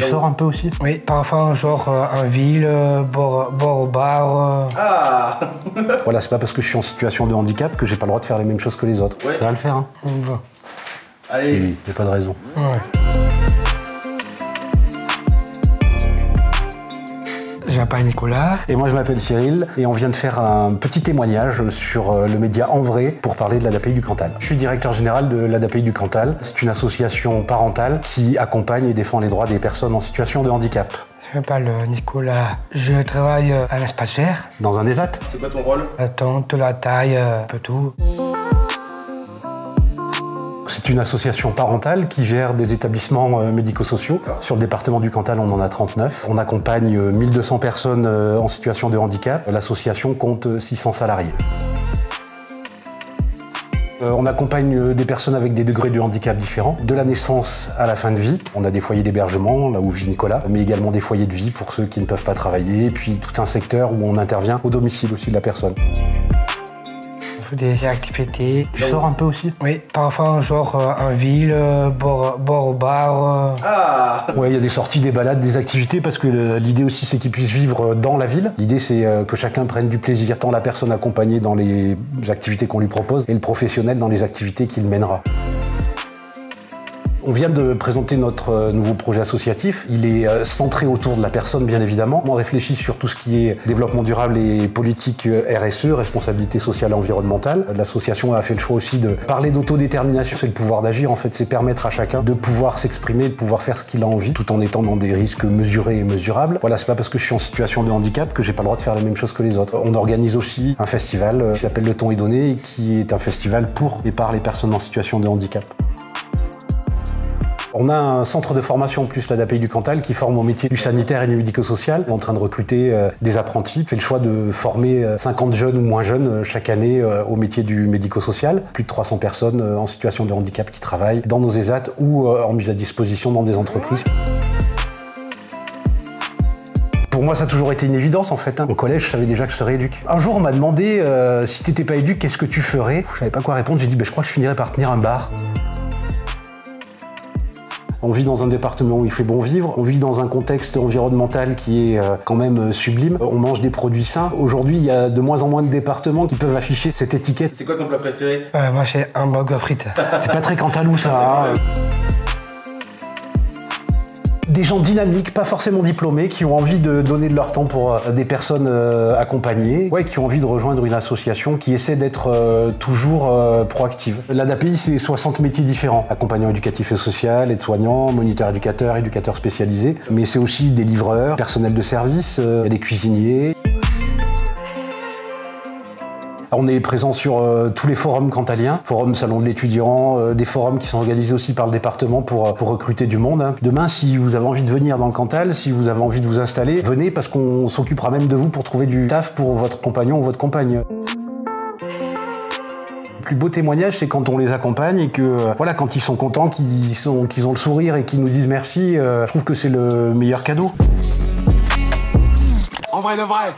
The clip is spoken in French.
sors un peu aussi? Oui, parfois genre en ville, boire au bar. Ah. Voilà, c'est pas parce que je suis en situation de handicap que j'ai pas le droit de faire les mêmes choses que les autres. Ouais. Ça va le faire, hein? On va. Allez. Il n'y a pas de raison. Ouais. Je m'appelle Nicolas. Et moi, je m'appelle Cyril et on vient de faire un petit témoignage sur le média En Vrai pour parler de l'ADAPI du Cantal. Je suis directeur général de l'ADAPI du Cantal. C'est une association parentale qui accompagne et défend les droits des personnes en situation de handicap. Je m'appelle Nicolas. Je travaille à l'espace vert. Dans un ESAT. C'est quoi ton rôle? La tente, la taille, un peu tout. C'est une association parentale qui gère des établissements médico-sociaux. Sur le département du Cantal, on en a 39. On accompagne 1200 personnes en situation de handicap. L'association compte 600 salariés. On accompagne des personnes avec des degrés de handicap différents, de la naissance à la fin de vie. On a des foyers d'hébergement, là où vit Nicolas, mais également des foyers de vie pour ceux qui ne peuvent pas travailler, et puis tout un secteur où on intervient au domicile aussi de la personne. On fait des activités. Tu sors un peu aussi? Oui, parfois genre en ville, boire au bar. Ah. Ouais, il y a des sorties, des balades, des activités, parce que l'idée aussi c'est qu'ils puissent vivre dans la ville. L'idée c'est que chacun prenne du plaisir, tant la personne accompagnée dans les activités qu'on lui propose et le professionnel dans les activités qu'il mènera. On vient de présenter notre nouveau projet associatif. Il est centré autour de la personne, bien évidemment. On réfléchit sur tout ce qui est développement durable et politique RSE, responsabilité sociale et environnementale. L'association a fait le choix aussi de parler d'autodétermination. C'est le pouvoir d'agir, en fait. C'est permettre à chacun de pouvoir s'exprimer, de pouvoir faire ce qu'il a envie, tout en étant dans des risques mesurés et mesurables. Voilà, c'est pas parce que je suis en situation de handicap que j'ai pas le droit de faire les mêmes choses que les autres. On organise aussi un festival qui s'appelle Le Ton est donné et qui est un festival pour et par les personnes en situation de handicap. On a un centre de formation en plus, l'ADAPI du Cantal, qui forme au métier du sanitaire et du médico-social. On est en train de recruter des apprentis. On fait le choix de former 50 jeunes ou moins jeunes chaque année au métier du médico-social. Plus de 300 personnes en situation de handicap qui travaillent dans nos ESAT ou en mise à disposition dans des entreprises. Pour moi, ça a toujours été une évidence, en fait. Au collège, je savais déjà que je serais éduc. Un jour, on m'a demandé si t'étais pas éduc, qu'est-ce que tu ferais? Je savais pas quoi répondre. J'ai dit, je crois que je finirais par tenir un bar. On vit dans un département où il fait bon vivre, on vit dans un contexte environnemental qui est quand même sublime, on mange des produits sains. Aujourd'hui, il y a de moins en moins de départements qui peuvent afficher cette étiquette. C'est quoi ton plat préféré? Moi, c'est un hamburger frites. C'est pas très cantalou, ça. Hein. Des gens dynamiques, pas forcément diplômés, qui ont envie de donner de leur temps pour des personnes accompagnées, qui ont envie de rejoindre une association qui essaie d'être toujours proactive. L'ADAPI, c'est 60 métiers différents. Accompagnant éducatif et social, aide-soignant, moniteur éducateur, éducateur spécialisé. Mais c'est aussi des livreurs, personnel de service, des cuisiniers. On est présent sur tous les forums cantaliens, forums salon de l'étudiant, des forums qui sont organisés aussi par le département pour recruter du monde. Demain, si vous avez envie de venir dans le Cantal, si vous avez envie de vous installer, venez parce qu'on s'occupera même de vous pour trouver du taf pour votre compagnon ou votre compagne. Le plus beau témoignage, c'est quand on les accompagne et que, voilà, quand ils sont contents, qu'ils ont le sourire et qu'ils nous disent merci, je trouve que c'est le meilleur cadeau. En vrai de vrai.